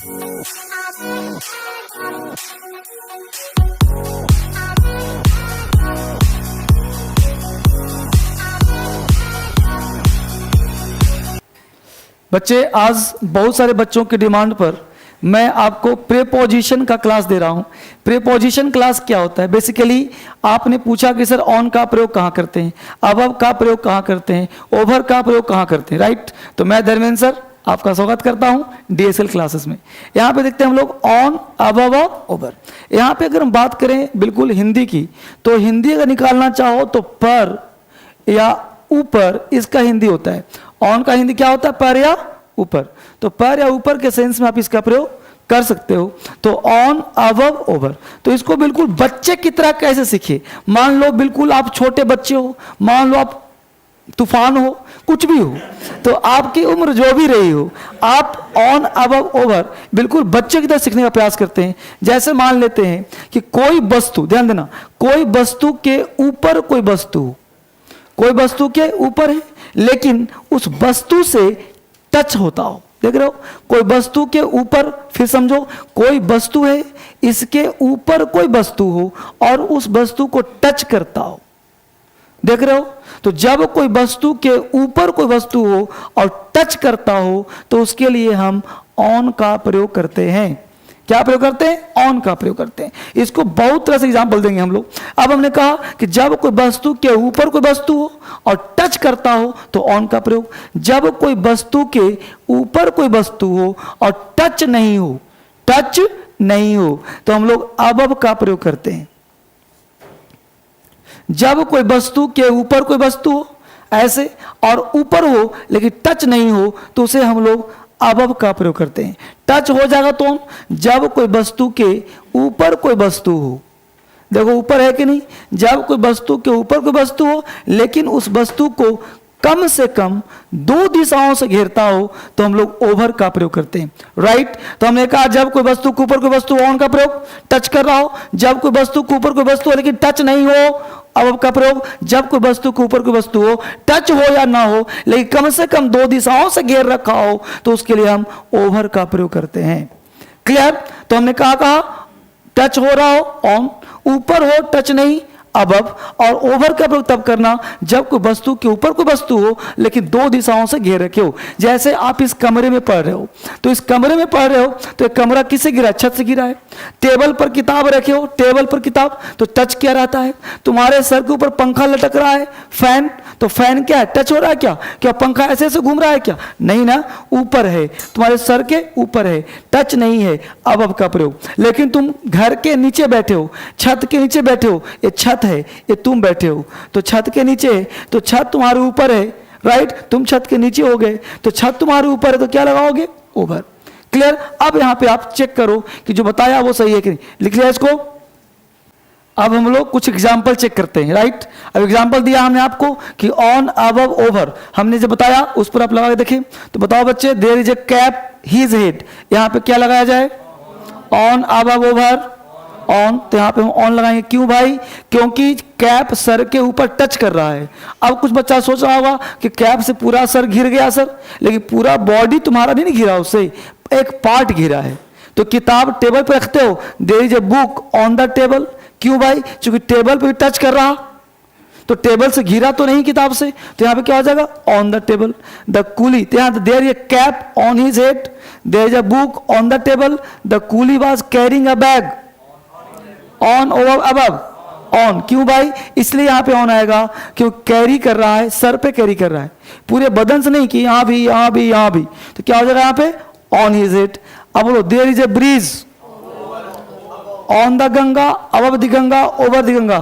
बच्चे, आज बहुत सारे बच्चों की डिमांड पर मैं आपको प्रीपोजिशन का क्लास दे रहा हूं। प्रीपोजिशन क्लास क्या होता है? बेसिकली आपने पूछा कि सर ऑन का प्रयोग कहां करते हैं, अबव का प्रयोग कहां करते हैं, ओवर का प्रयोग कहां करते हैं, राइट? तो मैं धर्मेंद्र सर आपका स्वागत करता हूं डीएसएल क्लासेस में। यहां पे देखते हैं हम लोग ऑन, अबव और ओवर। यहां पे अगर हम बात करें बिल्कुल हिंदी की, तो हिंदी अगर निकालना चाहो तो पर या ऊपर, इसका हिंदी होता है। ऑन का हिंदी क्या होता है? पर या ऊपर। तो पर या ऊपर के सेंस में आप इसका प्रयोग कर सकते हो। तो ऑन, अबव, ओवर। तो इसको बिल्कुल बच्चे की तरह कैसे सीखे? मान लो बिल्कुल आप छोटे बच्चे हो, मान लो आप तूफान हो, कुछ भी हो, तो आपकी उम्र जो भी रही हो, आप ऑन, अबव, ओवर बिल्कुल बच्चे की तरह सीखने का प्रयास करते हैं। जैसे मान लेते हैं कि कोई वस्तु, ध्यान देना, कोई वस्तु के ऊपर कोई वस्तु हो, कोई वस्तु के ऊपर है लेकिन उस वस्तु से टच होता हो। देख रहे हो? कोई वस्तु के ऊपर, फिर समझो कोई वस्तु है, इसके ऊपर कोई वस्तु हो और उस वस्तु को टच करता हो। देख रहे हो? तो जब कोई वस्तु के ऊपर कोई वस्तु हो और टच करता हो तो उसके लिए हम ऑन का प्रयोग करते हैं। क्या प्रयोग करते हैं? ऑन का प्रयोग करते हैं। इसको बहुत तरह से एग्जाम्पल देंगे हम लोग। अब हमने कहा कि जब कोई वस्तु के ऊपर कोई वस्तु हो और टच करता हो तो ऑन का प्रयोग। जब कोई वस्तु के ऊपर कोई वस्तु हो और टच नहीं हो, टच नहीं हो, तो हम लोग अबव का प्रयोग करते हैं। जब कोई वस्तु के ऊपर कोई वस्तु हो ऐसे और ऊपर हो लेकिन टच नहीं हो तो उसे हम लोग अबव का प्रयोग करते हैं। टच हो जाएगा तो जब कोई वस्तु के ऊपर कोई वस्तु हो, देखो ऊपर है कि नहीं, जब कोई वस्तु के ऊपर कोई वस्तु हो लेकिन उस वस्तु को कम से कम दो दिशाओं से घेरता हो तो हम लोग ओवर का प्रयोग करते हैं, राइट? तो हमने कहा जब कोई वस्तु के ऊपर कोई वस्तु ऑन का प्रयोग, टच कर रहा हो। जब कोई वस्तु के ऊपर कोई वस्तु हो लेकिन टच नहीं हो, अबव का प्रयोग। जब कोई वस्तु के ऊपर कोई वस्तु हो, टच हो या ना हो लेकिन कम से कम दो दिशाओं से घेर रखा हो तो उसके लिए हम ओवर का प्रयोग करते हैं। क्लियर? तो हमने कहा टच हो रहा हो ऑन, ऊपर हो टच नहीं अबव, और ओवर का प्रयोग तब करना जब कोई वस्तु के ऊपर कोई वस्तु हो लेकिन दो दिशाओं से घेर रखे हो। जैसे आप इस कमरे में पढ़ रहे हो, तो इस कमरे में पढ़ रहे हो तो एक कमरा किससे गिरा है? छत से गिरा है। टेबल पर किताब रखे हो, टेबल पर किताब, तो टच क्या रहता है? तुम्हारे सर के ऊपर पंखा लटक रहा है, फैन, तो फैन क्या है? टच हो रहा है क्या? क्या पंखा ऐसे ऐसे घूम रहा है क्या? नहीं ना, ऊपर है, तुम्हारे सर के ऊपर है, टच नहीं है, अबव का प्रयोग। लेकिन तुम घर के नीचे बैठे हो, छत के नीचे बैठे हो, ये छत है, ये तुम बैठे हो, तो छत के नीचे है, तो छत तुम्हारे ऊपर है, राइट? तुम छत के नीचे हो गए तो छत तुम्हारे ऊपर है तो क्या लगाओगे? ओवर। क्लियर? अब यहां पे आप चेक करो कि जो बताया वो सही है कि नहीं। लिख लिया इसको? अब हम लोग कुछ एग्जाम्पल चेक करते हैं, राइट? अब एग्जाम्पल दिया हमने आपको कि ऑन, अबव, ओवर, हमने जो बताया उस पर आप लगा के देखें। तो बताओ बच्चे, there is a cap his head, यहां पे क्या लगाया जाए? On, above, over, on. तो यहां पे हम ऑन लगाएंगे। क्यों भाई? क्योंकि कैप सर के ऊपर टच कर रहा है। अब कुछ बच्चा सोच रहा होगा कि कैप से पूरा सर घिर गया सर, लेकिन पूरा बॉडी तुम्हारा भी नहीं घिरा, उससे एक पार्ट घिरा है। तो किताब टेबल पे रखते हो, there is a book on the table. क्यों भाई? क्योंकि टेबल पे टच कर रहा, तो टेबल से घिरा तो नहीं किताब से, तो यहां पे क्या हो जाएगा? On the table. The coolie, तो यहां there is a cap on his head, there is a book on the table, the coolie was carrying a bag, on, over, above, on. क्यों भाई? इसलिए यहां पे ऑन आएगा क्यों कैरी कर रहा है, सर पे कैरी कर रहा है, पूरे बदन से नहीं कि यहां भी यहां भी यहां भी। तो क्या हो जाएगा यहां पे? On his head. अब बोलो, there is a bridge on the Ganga, above the Ganga, over the Ganga,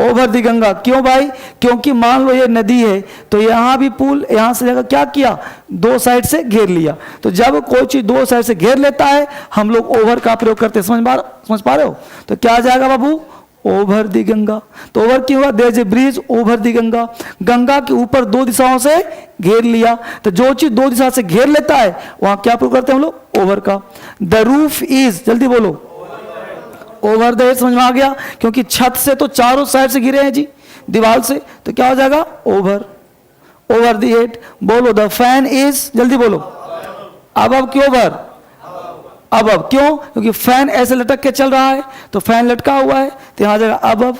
over the Ganga. क्यों भाई? क्योंकि मान लो ये नदी है तो यहां भी पुल, यहां से जगह क्या किया? दो साइड से घेर लिया। तो जब कोई चीज दो साइड से घेर लेता है हम लोग ओवर का प्रयोग करते हैं। समझ पा रहे हो? तो क्या आ जाएगा बाबू? Over the Ganga. तो ओवर क्यों हुआ? There is a bridge over the Ganga, Ganga के ऊपर दो दिशाओं से घेर लिया। तो जो चीज दो दिशा से घेर लेता है वहां क्या प्रयोग करते हैं हम लोग? ओवर का। द रूफ इज, जल्दी बोलो, ओवर द हेड। समझ में आ गया? क्योंकि छत से तो चारों साइड से गिरे हैं जी, दीवार से, तो क्या हो जाएगा? Over, over the head. बोलो, द फैन इज, जल्दी बोलो, अबव की ओवर, अबव। क्यों? क्योंकि फैन ऐसे लटक के चल रहा है तो फैन लटका हुआ है तो यहां आ जाएगा अबव।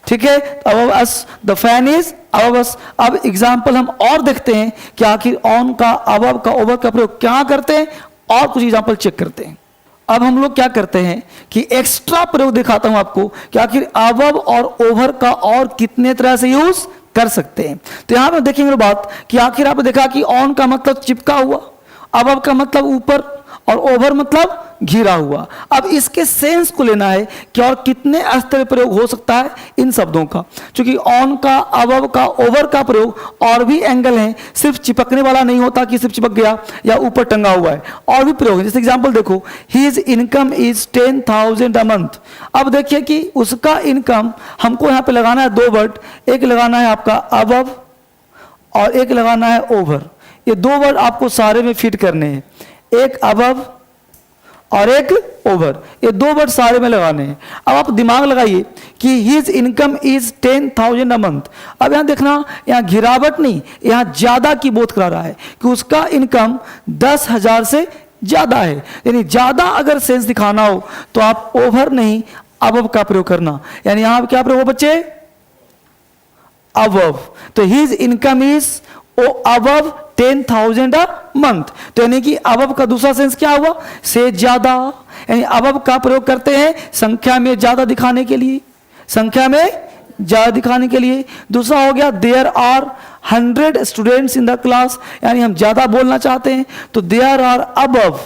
ठीक है, above us, the fan is above अस। अब एग्जाम्पल हम और देखते हैं कि आखिर ऑन का, अबव का, ओवर का प्रयोग क्या करते हैं, और कुछ एग्जाम्पल चेक करते हैं। अब हम लोग क्या करते हैं कि एक्स्ट्रा प्रयोग दिखाता हूं आपको कि आखिर अबव और ओवर का और कितने तरह से यूज कर सकते हैं। तो यहां पर देखेंगे बात कि आखिर आपने देखा कि ऑन का मतलब चिपका हुआ, अबव का मतलब ऊपर, और ओवर मतलब घिरा हुआ। अब इसके सेंस को लेना है कि और कितने स्तर प्रयोग हो सकता है इन शब्दों का। क्योंकि ऑन का, अबव का, ओवर का प्रयोग और भी एंगल है, सिर्फ चिपकने वाला नहीं होता कि सिर्फ चिपक गया या ऊपर टंगा हुआ है, और भी प्रयोग है। जैसे एग्जांपल देखो, his income is 10,000 a month. अब देखिए कि उसका इनकम, हमको यहाँ पे लगाना है दो वर्ड, एक लगाना है आपका अबव और एक लगाना है ओवर। ये दो वर्ड आपको सारे में फिट करने हैं, एक अबव और एक ओवर, ये दो वर्ड सारे में लगाने हैं। अब आप दिमाग लगाइए कि his income is 10,000 a month. अब यहां देखना, यहां गिरावट नहीं, यहां ज्यादा की बोध करा रहा है कि उसका इनकम 10,000 से ज्यादा है। यानी ज्यादा अगर सेंस दिखाना हो तो आप ओवर नहीं अबव का प्रयोग करना। यानी यहां क्या प्रयोग हो बच्चे? अबव। तो his income is above 10,000 a month. तो यानी कि अबव का दूसरा सेंस क्या हुआ? से ज्यादा। यानी अबव का प्रयोग करते हैं संख्या में ज्यादा दिखाने के लिए, संख्या में ज्यादा दिखाने के लिए। दूसरा हो गया there are 100 students in the class. यानी हम ज्यादा बोलना चाहते हैं तो there are above,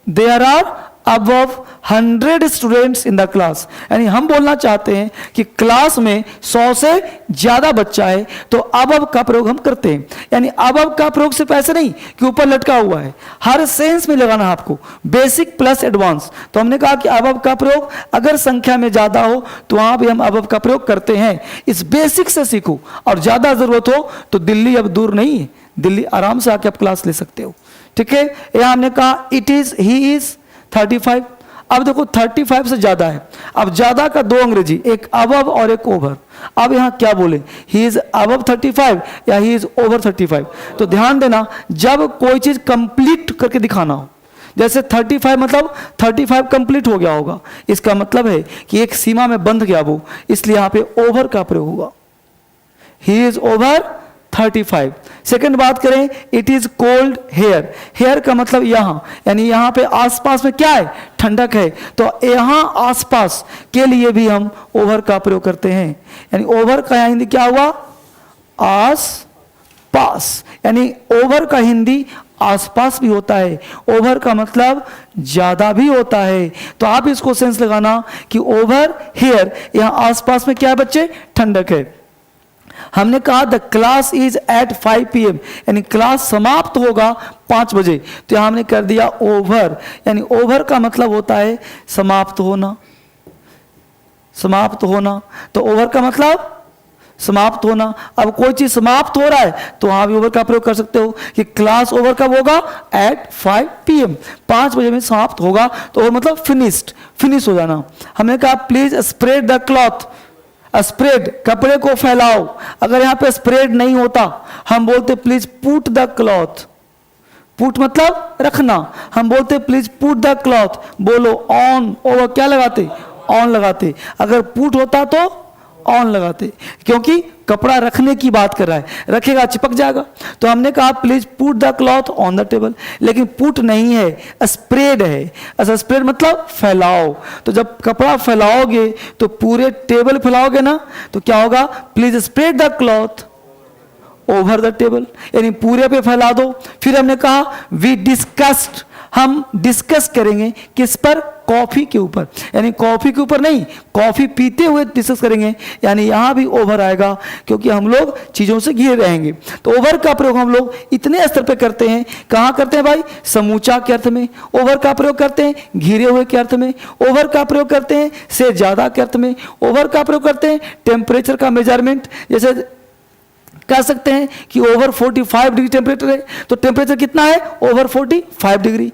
there are above 100 students in the class. यानी हम बोलना चाहते हैं कि क्लास में 100 से ज्यादा बच्चा है तो अबव का प्रयोग हम करते हैं। यानी अबव का प्रयोग सिर्फ ऐसे नहीं कि ऊपर लटका हुआ है, हर सेंस में लगाना है आपको, बेसिक प्लस एडवांस। तो हमने कहा कि अबव का प्रयोग अगर संख्या में ज्यादा हो तो वहां भी हम अबव का प्रयोग करते हैं। इस बेसिक से सीखो, और ज्यादा जरूरत हो तो दिल्ली अब दूर नहीं है, दिल्ली आराम से आके आप क्लास ले सकते हो। ठीक है, यहां हमने कहा इट इज, ही इज 35। अब देखो 35 से ज्यादा है। अब ज्यादा का दो अंग्रेजी, एक अबव और एक ओवर। अब यहां क्या बोले, ही इज अबव 35 या ही इज ओवर 35। तो ध्यान देना, जब कोई चीज कंप्लीट करके दिखाना हो, जैसे 35 मतलब 35 कंप्लीट हो गया होगा, इसका मतलब है कि एक सीमा में बंध गया वो, इसलिए यहां पे ओवर का प्रयोग होगा। He is over 35। सेकंड बात करें, it is cold here. Here का मतलब यहां, यानी यहां पे आसपास में क्या है? ठंडक है। तो यहां आसपास के लिए भी हम ओवर का प्रयोग करते हैं। यानी ओवर का यहां हिंदी क्या हुआ? आस पास। यानी ओवर का हिंदी आसपास भी होता है, ओवर का मतलब ज्यादा भी होता है। तो आप इसको सेंस लगाना कि ओवर हेयर, यहां आसपास में क्या है बच्चे? ठंडक है। हमने कहा the class is at 5 PM, यानी क्लास समाप्त होगा 5 बजे। तो यहां हमने कर दिया ओवर। यानी ओवर का मतलब होता है समाप्त होना, समाप्त होना। तो ओवर का मतलब समाप्त होना। अब कोई चीज समाप्त हो रहा है तो वहां भी ओवर का प्रयोग कर सकते हो कि क्लास ओवर कब होगा? एट 5 PM, 5 बजे में समाप्त होगा। तो ओवर मतलब फिनिश्ड, फिनिश हो जाना। हमने कहा please spread the cloth, spread कपड़े को फैलाओ। अगर यहां पे स्प्रेड नहीं होता, हम बोलते please put the cloth. Put मतलब रखना, हम बोलते प्लीज पुट द क्लॉथ। बोलो ऑन, ओवर क्या लगाते? ऑन लगाते। अगर पुट होता तो ऑन लगाते, क्योंकि कपड़ा रखने की बात कर रहा है, रखेगा चिपक जाएगा। तो हमने कहा please put the cloth on the table, लेकिन पुट नहीं है, स्प्रेड है। अच्छा, स्प्रेड मतलब फैलाओ। तो जब कपड़ा फैलाओगे तो पूरे टेबल फैलाओगे ना, तो क्या होगा? Please spread the cloth over the table, यानी पूरे पे फैला दो। फिर हमने कहा वी डिस्कस्ड, हम डिस्कस करेंगे किस पर? कॉफी के ऊपर। यानी कॉफी के ऊपर नहीं, कॉफी पीते हुए डिस्कस करेंगे। यानी यहां भी ओवर आएगा क्योंकि हम लोग चीजों से घिरे रहेंगे। तो ओवर का प्रयोग हम लोग इतने स्तर पे करते हैं। कहां करते हैं भाई? समूचा के अर्थ में ओवर का प्रयोग करते हैं, घिरे हुए के अर्थ में ओवर का प्रयोग करते हैं, से ज्यादा के अर्थ में ओवर का प्रयोग करते हैं, टेम्परेचर का मेजरमेंट, जैसे कह सकते हैं कि ओवर 45 डिग्री टेम्परेचर है, तो टेम्परेचर कितना है? Over 45 degree.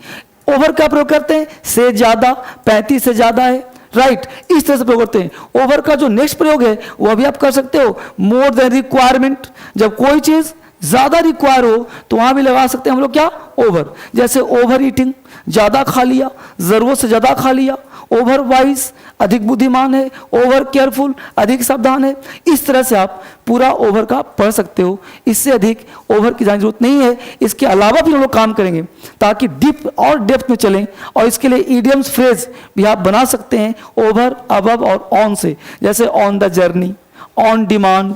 ओवर का प्रयोग करते हैं से ज्यादा, 35 से ज्यादा है, राइट। इस तरह से प्रयोग करते हैं। ओवर का जो नेक्स्ट प्रयोग है वो भी आप कर सकते हो, मोर देन रिक्वायरमेंट। जब कोई चीज ज़्यादा रिक्वायर हो तो वहाँ भी लगा सकते हैं हम लोग क्या, ओवर। जैसे ओवर ईटिंग, ज़्यादा खा लिया, ज़रूरत से ज़्यादा खा लिया। ओवर वाइज, अधिक बुद्धिमान है। ओवर केयरफुल, अधिक सावधान है। इस तरह से आप पूरा ओवर का पढ़ सकते हो। इससे अधिक ओवर की जाने जरूरत नहीं है। इसके अलावा भी हम लोग काम करेंगे ताकि डीप और डेप्थ में चलें, और इसके लिए ईडियम्स फ्रेज भी आप बना सकते हैं ओवर, अबव और ऑन से। जैसे on the journey, on demand,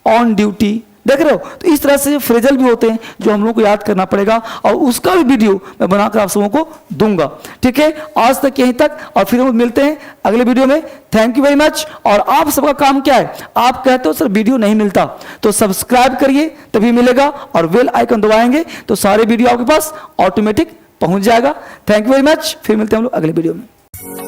on duty, देख रहे हो। तो इस तरह से फ्रेजल भी होते हैं जो हम लोग को याद करना पड़ेगा, और उसका भी वीडियो मैं बनाकर आप सबों को दूंगा। ठीक है, आज तक यहीं तक, और फिर हम मिलते हैं अगले वीडियो में। Thank you very much. और आप सबका काम क्या है, आप कहते हो सर वीडियो नहीं मिलता, तो सब्सक्राइब करिए तभी मिलेगा, और बेल आइकन दबाएंगे तो सारे वीडियो आपके पास ऑटोमेटिक पहुंच जाएगा। Thank you very much. फिर मिलते हैं हम लोग अगले वीडियो में।